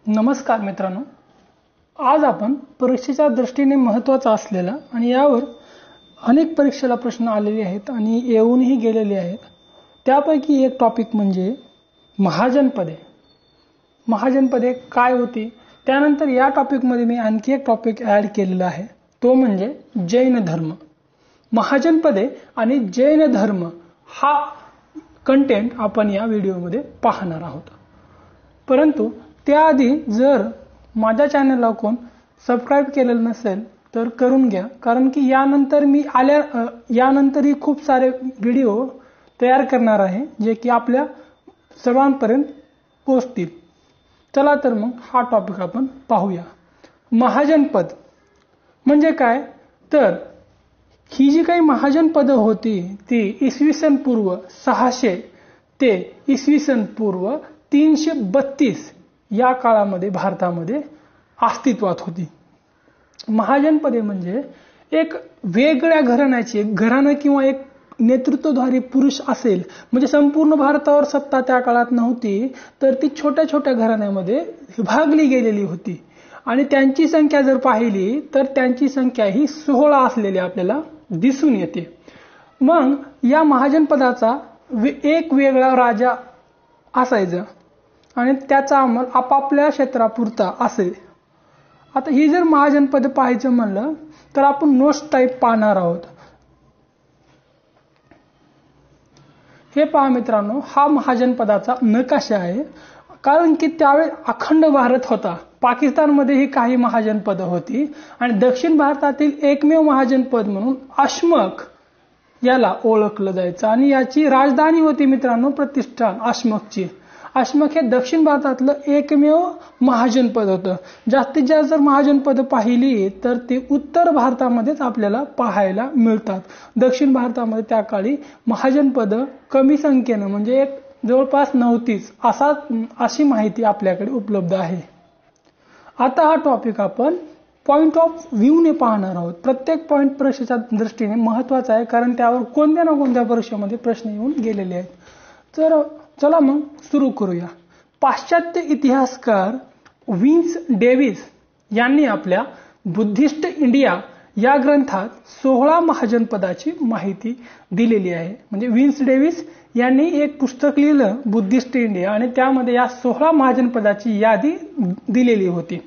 नमस्कार मित्रांनो, आज आपण परीक्षेच्या दृष्टीने महत्त्वाचा असलेला आणि यावर अनेक परीक्षेला प्रश्न आलेले आहेत आणि येऊनही गेलेले आहेत त्यापैकी एक टॉपिक म्हणजे महाजनपदे. महाजनपदे काय होती, त्यानंतर या टॉपिकमध्ये मी आणखी एक टॉपिक ॲड केलेला आहे, तो म्हणजे जैन धर्म. महाजनपदे आणि जैन धर्म हा कंटेंट आपण या व्हिडिओमध्ये पाहणार आहोत. परंतु त्याआधी जर माझ्या चॅनलला कोण सबस्क्राईब केलेलं नसेल तर करून घ्या, कारण की यानंतरही खूप सारे व्हिडिओ तयार करणार आहे जे की आपल्या सर्वांपर्यंत पोहोचतील. चला तर मग हा टॉपिक आपण पाहूया. महाजनपद म्हणजे काय, तर ही जी काही महाजनपदं होती ती इसवी सन पूर्व 600 ते इसवी सन पूर्व 332 या काळामध्ये भारतामध्ये अस्तित्वात होती. महाजनपदे म्हणजे एक वेगळ्या घराण्याची घराणं किंवा एक नेतृत्वधारी पुरुष असेल, म्हणजे संपूर्ण भारतावर सत्ता त्या काळात नव्हती, तर ती छोट्या छोट्या घराण्यामध्ये विभागली गेलेली होती. आणि त्यांची संख्या जर पाहिली तर त्यांची संख्या ही 16 असलेली आपल्याला दिसून येते. मग या महाजनपदाचा एक वेगळा राजा असायचा आणि त्याचा अंमल आपापल्या क्षेत्रापुरता असे. आता ही जर महाजनपद पाहायचं म्हणलं तर आपण नोट्स टाईप पाहणार आहोत. हे पहा मित्रांनो, हा महाजनपदाचा नकाशा आहे, कारण की त्यावेळी अखंड भारत होता. पाकिस्तानमध्येही काही महाजनपद होती आणि दक्षिण भारतातील एकमेव महाजनपद म्हणून अशमक याला ओळखलं जायचं आणि याची राजधानी होती मित्रांनो प्रतिष्ठान अशमकची. अशमक हे दक्षिण भारतातलं एकमेव महाजनपद होतं. जास्तीत जास्त जर महाजनपद पाहिली तर ती उत्तर भारतामध्येच आपल्याला पाहायला मिळतात. दक्षिण भारतामध्ये त्या काळी महाजनपद कमी संख्येनं म्हणजे एक जवळपास नव्हतीच अशी माहिती आपल्याकडे उपलब्ध आहे. आता हा टॉपिक आपण पॉइंट ऑफ व्ह्यूने पाहणार आहोत. प्रत्येक पॉइंट परीक्षेच्या दृष्टीने महत्वाचा आहे, कारण त्यावर कोणत्या ना कोणत्या परीक्षेमध्ये प्रश्न येऊन गेलेले आहेत. तर चला मग सुरू करूया. पाश्चात्य इतिहासकार विन्स डेव्हिस यांनी आपल्या बुद्धिस्ट इंडिया या ग्रंथात 16 महाजनपदाची माहिती दिलेली आहे. म्हणजे विन्स डेव्हिस यांनी एक पुस्तक लिहिलं बुद्धिस्ट इंडिया आणि त्यामध्ये या 16 महाजनपदाची यादी दिलेली होती.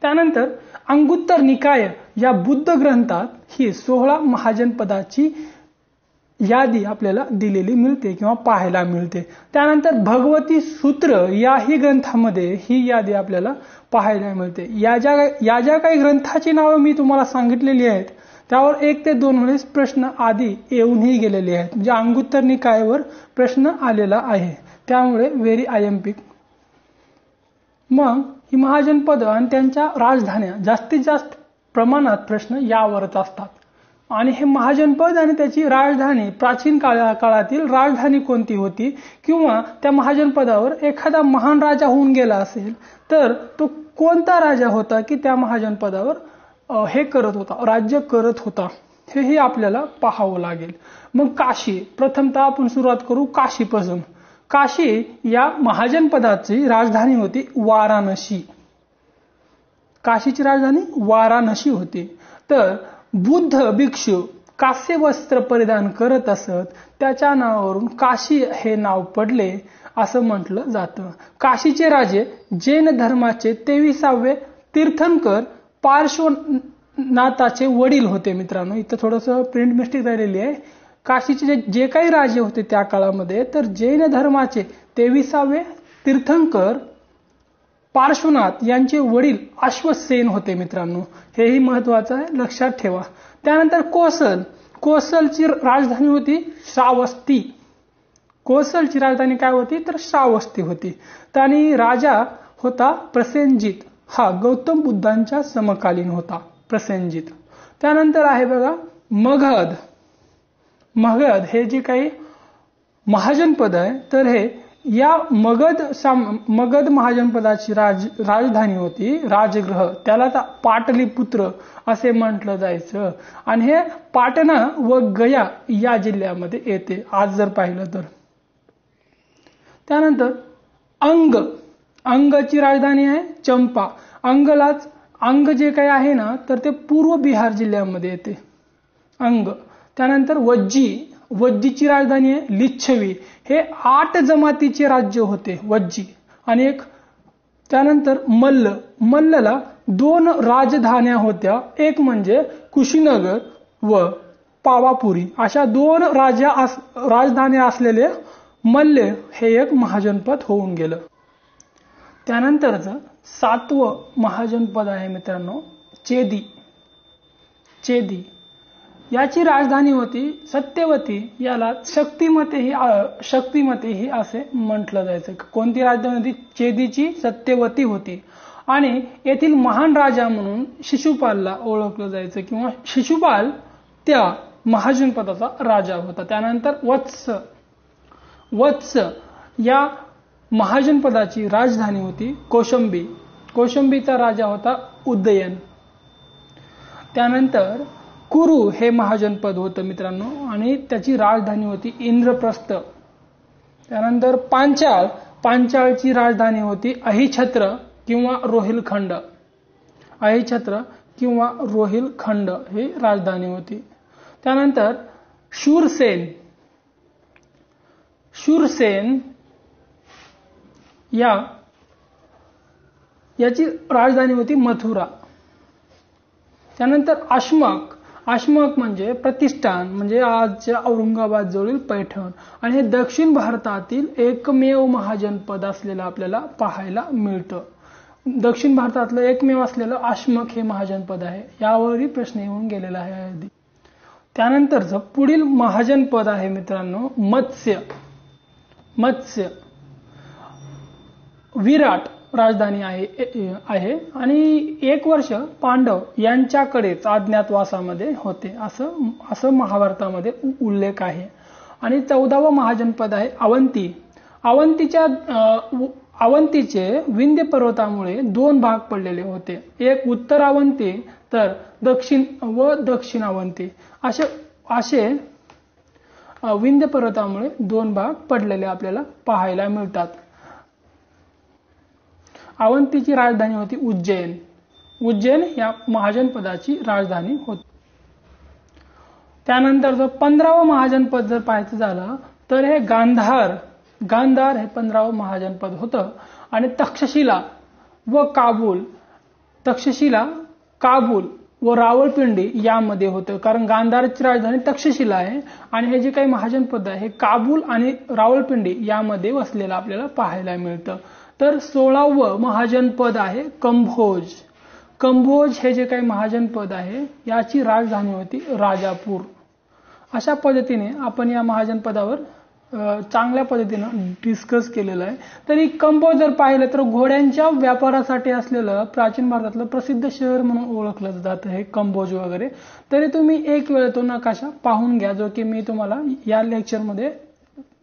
त्यानंतर अंगुत्तर निकाय या बुद्ध ग्रंथात ही 16 महाजनपदाची यादी आपल्याला दिलेली मिळते किंवा पाहायला मिळते. त्यानंतर भगवती सूत्र याही ग्रंथामध्ये ही यादी आपल्याला पाहायला मिळते. या ज्या काही ग्रंथाची नावं मी तुम्हाला सांगितलेली आहेत त्यावर 1 ते 2 वेळेस प्रश्न आधी येऊनही गेलेले आहेत. म्हणजे अंगुत्तर निकायावर प्रश्न आलेला आहे, त्यामुळे व्हेरी IMP. मग ही महाजनपद आणि त्यांच्या राजधान्या जास्तीत जास्त प्रमाणात प्रश्न यावरच असतात. आणि हे महाजनपद आणि त्याची राजधानी, प्राचीन काळातील राजधानी कोणती होती किंवा त्या महाजनपदावर एखादा महान राजा होऊन गेला असेल तर तो कोणता राजा होता की त्या महाजनपदावर हे करत होता, राज्य करत होता, हेही आपल्याला पाहावं लागेल. मग काशी, प्रथमतः आपण सुरुवात करू काशीपासून. काशी या महाजनपदाची राजधानी होती वाराणसी. काशीची राजधानी वाराणसी होती. तर बुद्ध भिक्षू कास्य वस्त्र परिधान करत असत, त्याच्या नावावरून काशी हे नाव पडले असं म्हटलं जातं. काशीचे राजे जैन धर्माचे 23वे तीर्थंकर पार्श्वनाथाचे वडील होते. मित्रांनो, इथं थोडंसं प्रिंट मिस्टेक झालेली आहे. काशीचे जे काही राजे होते त्या काळामध्ये, तर जैन धर्माचे 23वे तीर्थंकर पार्श्वनाथ यांचे वडील अश्वसेन होते. मित्रांनो, हेही महत्वाचं आहे, लक्षात ठेवा. त्यानंतर कोसलची राजधानी होती श्रावस्ती. कोसलची राजधानी काय होती, तर श्रावस्ती होती. आणि राजा होता प्रसेनजित. हा गौतम बुद्धांच्या समकालीन होता प्रसेनजित. त्यानंतर आहे बघा मगध. मगध हे जे काही महाजनपद आहे, तर हे या मगध महाजनपदाची राजधानी होती राजगृह. त्याला पाटलीपुत्र असे म्हटलं जायचं आणि हे पाटणा व गया या जिल्ह्यामध्ये येते आज जर पाहिलं तर. त्यानंतर अंगची राजधानी आहे चंपा. अंग जे काही आहे ना तर ते पूर्व बिहार जिल्ह्यामध्ये येते अंग. त्यानंतर वज्जीची राजधानी आहे लिच्छवी. हे 8 जमातीचे राज्य होते वज्जी. आणि त्यानंतर मल्लला 2 राजधान्या होत्या, एक म्हणजे कुशीनगर व पावापुरी. अशा 2 राजधान्या असलेले मल्ल हे एक महाजनपद होऊन गेलं. त्यानंतरचं 7वं महाजनपद आहे मित्रांनो चेदी. याची राजधानी होती सत्यवती. याला शक्तिमती असे म्हटलं जायचं. कोणती राजधानी होती? चेदीची सत्यवती होती. आणि येथील महान राजा म्हणून शिशुपालला ओळखलं जायचं किंवा शिशुपाल त्या महाजनपदाचा राजा होता. त्यानंतर वत्स या महाजनपदाची राजधानी होती कौशंबी. कौशंबीचा राजा होता उदयन. त्यानंतर कुरु हे महाजनपद होतं मित्रांनो आणि त्याची राजधानी होती इंद्रप्रस्थ. त्यानंतर पांचाळची राजधानी होती अहिछत्र किंवा रोहिलखंड. ही राजधानी होती. त्यानंतर शूरसेन याची राजधानी होती मथुरा. त्यानंतर आश्मक म्हणजे प्रतिष्ठान, म्हणजे आजच्या औरंगाबाद जवळील पैठण. आणि हे दक्षिण भारतातील एकमेव महाजनपद असलेलं आपल्याला पाहायला मिळतं. दक्षिण भारतातलं एकमेव असलेलं आश्मक हे महाजनपद आहे. यावरही प्रश्न येऊन गेलेला आहे आधी. त्यानंतरचं पुढील महाजनपद आहे मित्रांनो मत्स्य. विराट राजधानी आहे आणि 1 वर्ष पांडव यांच्याकडेच अज्ञातवासामध्ये होते असं महाभारतामध्ये उल्लेख आहे. आणि 14वं महाजनपद आहे अवंती. अवंतीचे विंध्य पर्वतामुळे 2 भाग पडलेले होते. एक उत्तर अवंती तर दक्षिण अवंती असे विंध्य पर्वतामुळे 2 भाग पडलेले आपल्याला पाहायला मिळतात. अवंतीची राजधानी होती उज्जैन या महाजनपदाची राजधानी होती. त्यानंतर जर 15वं महाजनपद जर पाहायचं झालं तर हे गांधार हे 15वं महाजनपद होतं. आणि तक्षशिला काबूल व रावळपिंडी यामध्ये होतं. कारण गांधारची राजधानी तक्षशिला आहे आणि हे जे काही महाजनपद आहे हे काबूल आणि रावळपिंडी यामध्ये वसलेलं आपल्याला पाहायला मिळतं. तर 16वं महाजनपद आहे कंभोज हे जे काही महाजनपद आहे याची राजधानी होती राजापूर. अशा पद्धतीने आपण या महाजनपदावर चांगल्या पद्धतीनं डिस्कस केलेलं आहे. तरी कंभोज जर पाहिलं तर घोड्यांच्या व्यापारासाठी असलेलं प्राचीन भारतातलं प्रसिद्ध शहर म्हणून ओळखलं जातं हे कंभोज वगैरे. तरी तुम्ही एक वेळ तो नकाशा पाहून घ्या जो की मी तुम्हाला या लेक्चरमध्ये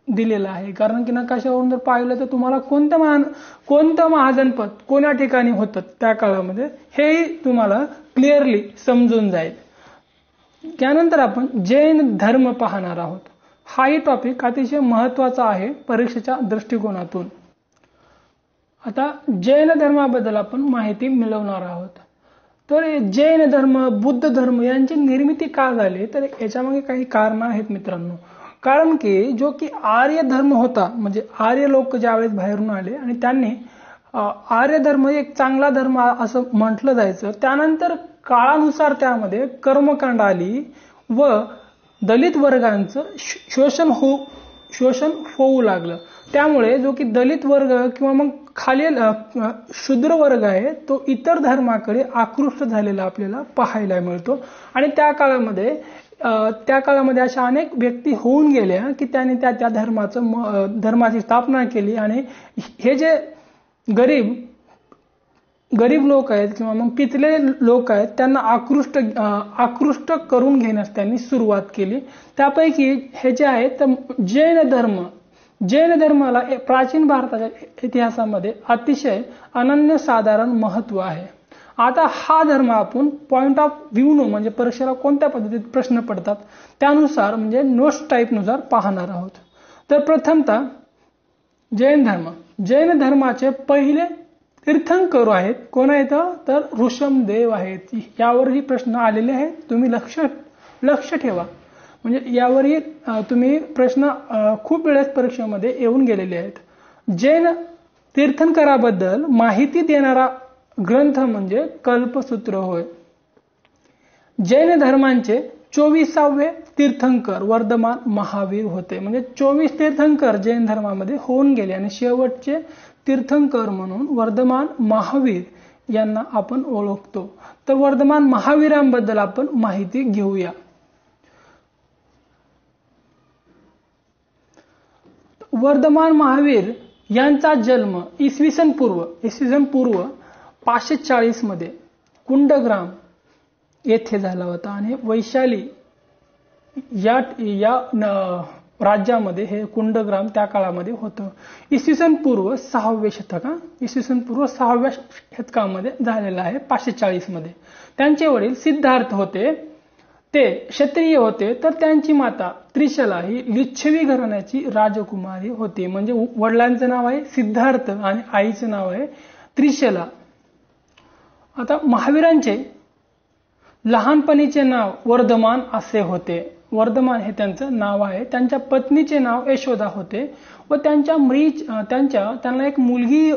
दिलेला आहे. कारण की नकाशावरून जर पाहिलं तर तुम्हाला कोणतं महाजनपद कोण्या ठिकाणी होतं त्या काळामध्ये हे तुम्हाला क्लिअरली समजून जाईल. त्यानंतर आपण जैन धर्म पाहणार आहोत. हाही टॉपिक अतिशय महत्वाचा आहे परीक्षेच्या दृष्टिकोनातून. आता जैन धर्माबद्दल आपण माहिती मिळवणार आहोत. तर जैन धर्म बुद्ध धर्म यांची निर्मिती का झाली तर याच्यामागे काही कारण आहेत मित्रांनो. कारण की जो की आर्य धर्म होता म्हणजे आर्य लोक ज्यावेळेस बाहेरून आले आणि त्यांनी आर्य धर्म एक चांगला धर्म असं म्हटलं जायचं. त्यानंतर काळानुसार त्यामध्ये कर्मकांड आली व दलित वर्गांचं शोषण होऊ लागलं. त्यामुळे जो की दलित वर्ग किंवा मग खालील शूद्र वर्ग आहे तो इतर धर्माकडे आकृष्ट झालेला आपल्याला पाहायला मिळतो. आणि त्या काळामध्ये अशा अनेक व्यक्ती होऊन गेल्या की त्यांनी त्या धर्माची स्थापना केली. आणि हे जे गरीब लोक आहेत किंवा मग पिचलेले लोक आहेत त्यांना आकृष्ट करून घेण्यास त्यांनी सुरुवात केली. त्यापैकी हे जे आहे तर जैन धर्माला प्राचीन भारताच्या इतिहासामध्ये अतिशय अनन्यसाधारण महत्व आहे. आता हा धर्म आपण पॉइंट ऑफ व्ह्यू म्हणजे परीक्षेला कोणत्या पद्धतीत प्रश्न पडतात त्यानुसार म्हणजे नोट्स टाईपनुसार पाहणार आहोत. तर प्रथमतः जैन धर्माचे पहिले तीर्थंकर आहेत कोण आहेत तर ऋषभदेव आहेत. यावरही प्रश्न आलेले आहेत, तुम्ही लक्ष ठेवा. म्हणजे यावरही तुम्ही प्रश्न खूप वेळेस परीक्षेमध्ये येऊन गेलेले आहेत. जैन तीर्थंकराबद्दल माहिती देणारा ग्रंथ म्हणजे कल्पसूत्र होय. जैन धर्मांचे 24वे तीर्थंकर वर्धमान महावीर होते. म्हणजे 24 तीर्थंकर जैन धर्मामध्ये होऊन गेले आणि शेवटचे तीर्थंकर म्हणून वर्धमान महावीर यांना आपण ओळखतो. तर वर्धमान महावीरांबद्दल आपण माहिती घेऊया. वर्धमान महावीर यांचा जन्म इसवी सन पूर्व 540 मध्ये कुंडग्राम येथे झाला होता आणि वैशाली या राज्यामध्ये हे कुंडग्राम त्या काळामध्ये होतं. इसवी सन पूर्व 6वे शतकामध्ये झालेला आहे 540 मध्ये. त्यांचे वडील सिद्धार्थ होते, ते क्षत्रिय होते, तर त्यांची माता त्रिशला ही लिच्छवी घराण्याची राजकुमारी होती. म्हणजे वडिलांचं नाव आहे सिद्धार्थ आणि आईचं नाव आहे त्रिशला. आता महावीरांचे लहानपणीचे नाव वर्धमान असे होते. वर्धमान हे त्यांचं नाव आहे. त्यांच्या पत्नीचे नाव यशोदा होते व त्यांना एक मुलगी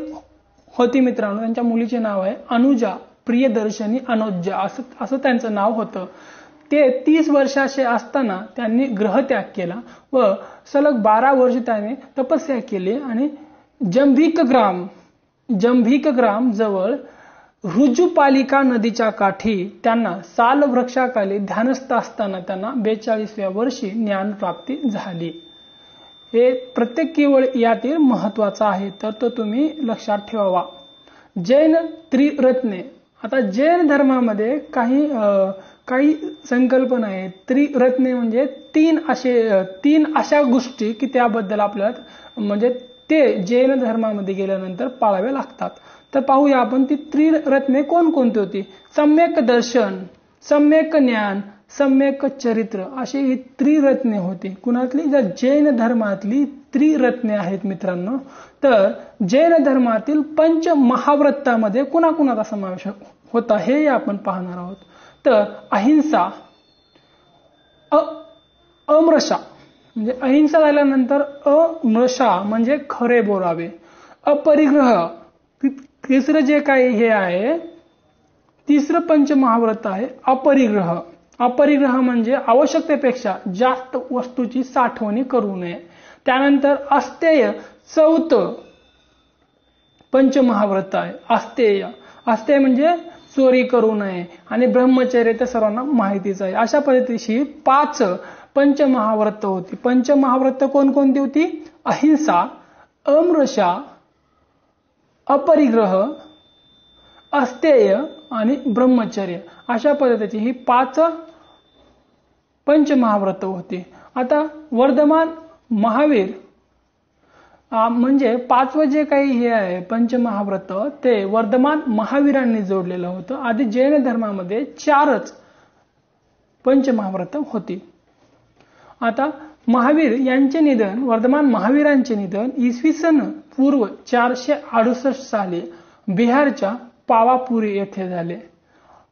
होती मित्रांनो. त्यांच्या मुलीचे नाव आहे अनुजा प्रियदर्शनी अनुजा असं त्यांचं नाव होतं. ते 30 वर्षाचे असताना त्यांनी ग्रहत्याग केला व सलग 12 वर्ष त्याने तपस्या केली आणि जंभिकग्राम जवळ ऋजुपालिका नदीच्या काठी त्यांना साल वृक्षाखाली ध्यानस्थ असताना त्यांना 42व्या वर्षी ज्ञान प्राप्ती झाली. हे प्रत्येक केवळ यातील महत्वाचा आहे, तर तो तुम्ही लक्षात ठेवावा. जैन त्रिरत्ने. आता जैन धर्मामध्ये काही संकल्पना आहेत. त्रिरत्ने म्हणजे तीन अशा गोष्टी की त्याबद्दल आपल्याला म्हणजे ते जैन धर्मामध्ये गेल्यानंतर पाळावे लागतात. तर पाहूया आपण ती त्रिरत्ने कोणकोणती होती. सम्यक दर्शन, सम्यक ज्ञान, सम्यक चरित्र अशी ही त्रिरत्ने होती. कुणातली? जर जैन धर्मातली त्रिरत्ने आहेत मित्रांनो. तर जैन धर्मातील पंचमहाव्रतामध्ये कुणाकुणाचा समावेश होता हे आपण पाहणार आहोत. तर अहिंसा, अमृषा म्हणजे अहिंसा झाल्यानंतर अमृषा म्हणजे खरे बोलावे, अपरिग्रह तिसरं जे काही हे आहे तिसरं पंचमहाव्रत आहे अपरिग्रह. अपरिग्रह म्हणजे आवश्यकतेपेक्षा जास्त वस्तूची साठवणी करू नये. त्यानंतर अस्तेय चौथं पंचमहाव्रत आहे अस्तेय. अस्तेय म्हणजे चोरी करू नये आणि ब्रह्मचर्य तर सर्वांना माहितीच आहे. अशा पद्धतीची 5 पंचमहाव्रत होती. पंचमहाव्रत कोणकोणती होती? अहिंसा, अमृषा, अपरिग्रह, अस्तेय आणि ब्रह्मचर्य अशा पद्धतीची ही 5 पंचमहाव्रत होती. आता वर्धमान महावीर म्हणजे 5वं जे काही हे आहे पंचमहाव्रत ते वर्धमान महावीरांनी जोडलेलं होतं. आधी जैन धर्मामध्ये 4च पंचमहाव्रत होती. आता महावीर यांचे निधन, वर्धमान महावीरांचे निधन इसवी सन पूर्व 468 साली बिहारच्या पावापुरी येथे झाले.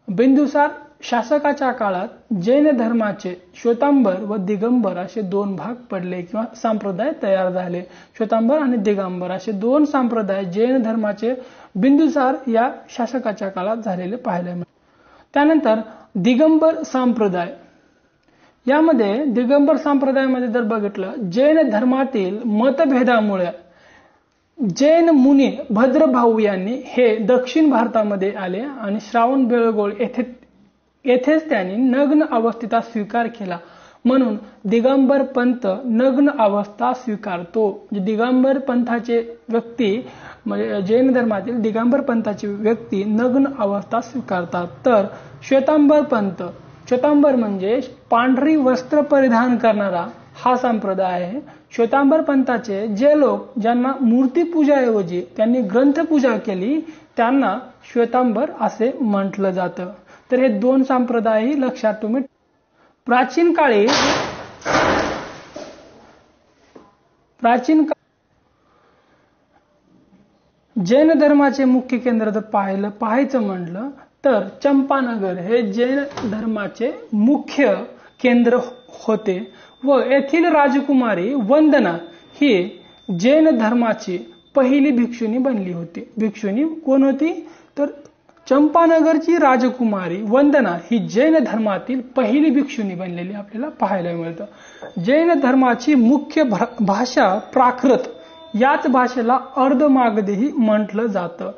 बिंदुसार शासकाच्या काळात जैन धर्माचे श्वेतांबर व दिगंबर असे 2 भाग पडले किंवा संप्रदाय तयार झाले. श्वेतांबर आणि दिगंबर असे 2 संप्रदाय जैन धर्माचे बिंदुसार या शासकाच्या काळात झालेले पाहायला मिळाले. त्यानंतर दिगंबर संप्रदाय. यामध्ये दिगंबर संप्रदायामध्ये जर बघितलं जैन धर्मातील मतभेदामुळे जैन मुनी भद्रभाऊ यांनी हे दक्षिण भारतामध्ये आले आणि श्रावण बेळगोळ येथेच त्यांनी नग्न अवस्थेचा स्वीकार केला. म्हणून दिगंबर पंथ नग्न अवस्था स्वीकारतो. दिगंबर पंथाचे व्यक्ती म्हणजे जैन धर्मातील दिगंबर पंथाची व्यक्ती नग्न अवस्था स्वीकारतात. तर श्वेतांबर पंथ, श्वेतांबर म्हणजे पांढरी वस्त्र परिधान करणारा हा संप्रदाय आहे. श्वेतांबर पंथाचे जे लोक ज्यांना मूर्तीपूजाऐवजी त्यांनी ग्रंथपूजा केली त्यांना श्वेतांबर असे म्हटलं जातं. तर हे 2 संप्रदायही लक्षात तुम्ही. प्राचीन जैन धर्माचे मुख्य केंद्र जर पाहायचं म्हटलं तर चंपानगर हे जैन धर्माचे मुख्य केंद्र होते व येथील राजकुमारी वंदना ही जैन धर्माची पहिली भिक्षुणी बनली होती. भिक्षुणी कोण होती तर चंपानगरची राजकुमारी वंदना ही जैन धर्मातील पहिली भिक्षुणी बनलेली आपल्याला पाहायला मिळतं. जैन धर्माची मुख्य भाषा प्राकृत, याच भाषेला अर्धमागधीही म्हटलं जातं.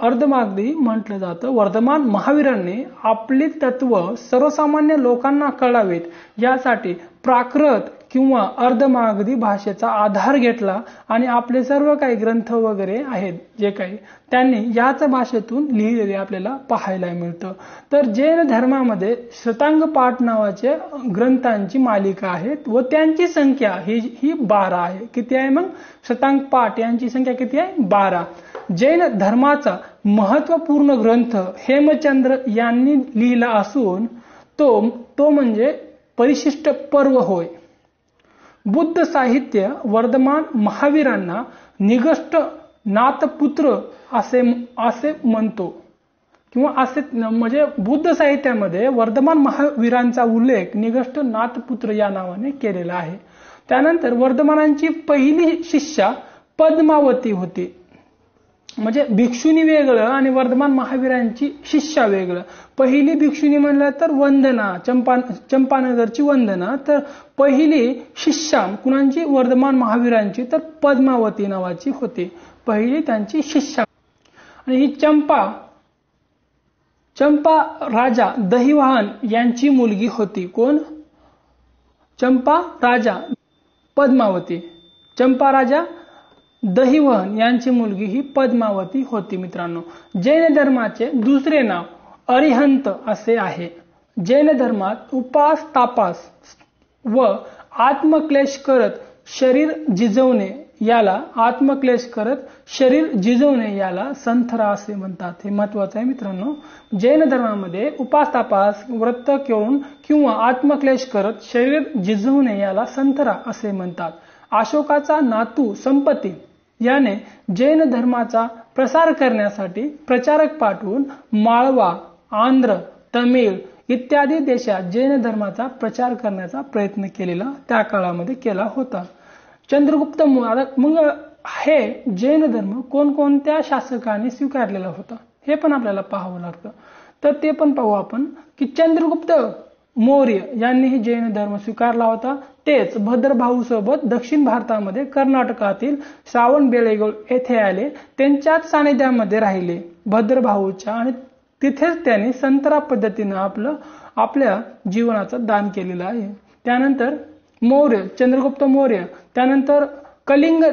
अर्धमागधी म्हटलं जातं. वर्धमान महावीरांनी आपली तत्व सर्वसामान्य लोकांना कळावीत यासाठी प्राकृत किंवा अर्धमागधी भाषेचा आधार घेतला आणि आपले सर्व काही ग्रंथ वगैरे आहेत जे काही त्यांनी याच भाषेतून लिहिलेले आपल्याला पाहायला मिळतं. तर जैन धर्मामध्ये शतांग पाठ नावाचे ग्रंथांची मालिका आहे व त्यांची संख्या ही 12 आहे. किती आहे मग शतांग पाठ यांची संख्या किती आहे 12. जैन धर्माचा महत्वपूर्ण ग्रंथ हेमचंद्र यांनी लिहिला असून तो म्हणजे परिशिष्ट पर्व होय. बुद्ध साहित्य वर्धमान महावीरांना निगष्ट नाथपुत्र असे म्हणतो किंवा असे म्हणजे बुद्ध साहित्यामध्ये वर्धमान महावीरांचा उल्लेख निगष्ट नाथपुत्र या नावाने केलेला आहे. त्यानंतर वर्धमानांची पहिली शिष्या पद्मावती होती. म्हणजे भिक्षुणी वेगळं आणि वर्धमान महावीरांची शिष्या वेगळं. पहिली भिक्षुणी म्हणलं तर वंदना, चंपानगरची वंदना, तर पहिली शिष्या कुणाची वर्धमान महावीरांची तर पद्मावती नावाची होती. पहिली त्यांची शिष्या. आणि ही चंपा राजा दहिवाहन यांची मुलगी होती. कोण? चंपा राजा पद्मावती. चंपा राजा दहिवहन यांची मुलगी ही पद्मावती होती. मित्रांनो, जैन धर्माचे दुसरे नाव अरिहंत असे आहे. जैन धर्मात उपास तापास व आत्मक्लेश करत शरीर जिजवणे याला संथरा असे म्हणतात. हे महत्वाचं आहे मित्रांनो. जैन धर्मामध्ये उपास तापास व्रत करून किंवा आत्मक्लेश करत शरीर जिजवणे याला संथरा असे म्हणतात. अशोकाचा नातू संपती याने जैन धर्माचा प्रसार करण्यासाठी प्रचारक पाठवून माळवा, आंध्र, तमिळ इत्यादी देशात जैन धर्माचा प्रचार करण्याचा प्रयत्न केलेला त्या काळामध्ये केला होता. चंद्रगुप्त मग हे जैन धर्म कोणकोणत्या शासकांनी स्वीकारलेला होता हे पण आपल्याला पाहावं लागतं. तर ते पण पाहू आपण की चंद्रगुप्त मौर्य यांनीही जैन धर्म स्वीकारला होता. तेच भद्रभाऊ सोबत दक्षिण भारतामध्ये कर्नाटकातील श्रावणबेळगोळ येथे आले. त्यांच्याच सानिध्यामध्ये राहिले भद्रभाऊच्या आणि तिथेच त्यांनी संतरा पद्धतीनं आपल्या जीवनाचं दान केलेलं आहे. त्यानंतर चंद्रगुप्त मौर्य, त्यानंतर कलिंग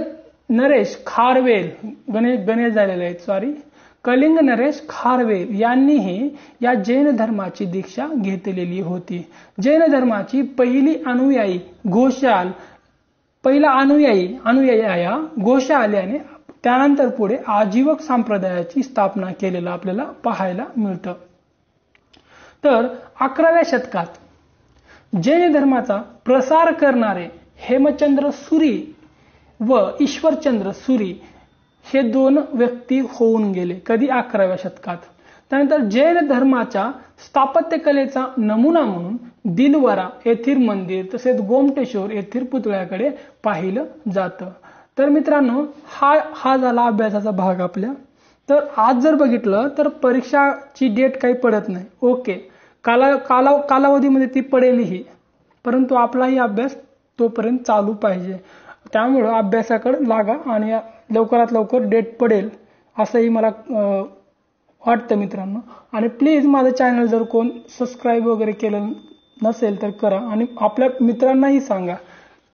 नरेश खारवेल, गणेश झालेले आहेत कलिंग नरेश खारवेल यांनीही या जैन धर्माची दीक्षा घेतलेली होती. जैन धर्माची पहिली अनुयायी घोषाल याने त्यानंतर पुढे आजीवक संप्रदायाची स्थापना केलेलं आपल्याला पाहायला मिळतं. तर 11व्या शतकात जैन धर्माचा प्रसार करणारे हेमचंद्र सुरी व ईश्वरचंद्र सुरी हे 2 व्यक्ती होऊन गेले. कधी? 11व्या शतकात. त्यानंतर जैन धर्माच्या स्थापत्यकलेचा नमुना म्हणून दिलवरा येथील मंदिर तसेच गोमटेश्वर येथील पुतळ्याकडे पाहिलं जातं. तर मित्रांनो, हा झाला अभ्यासाचा भाग आपल्या. तर आज जर बघितलं तर परीक्षाची डेट काही पडत नाही. ओके, कालावधीमध्ये ती पडेलही, परंतु आपलाही अभ्यास तोपर्यंत चालू पाहिजे. त्यामुळे अभ्यासाकडे लागा आणि लवकरात लवकर डेट पडेल असंही मला वाटतं मित्रांनो. आणि प्लीज माझं चॅनल जर कोण सबस्क्राईब वगैरे केलं नसेल तर करा आणि आपल्या मित्रांनाही सांगा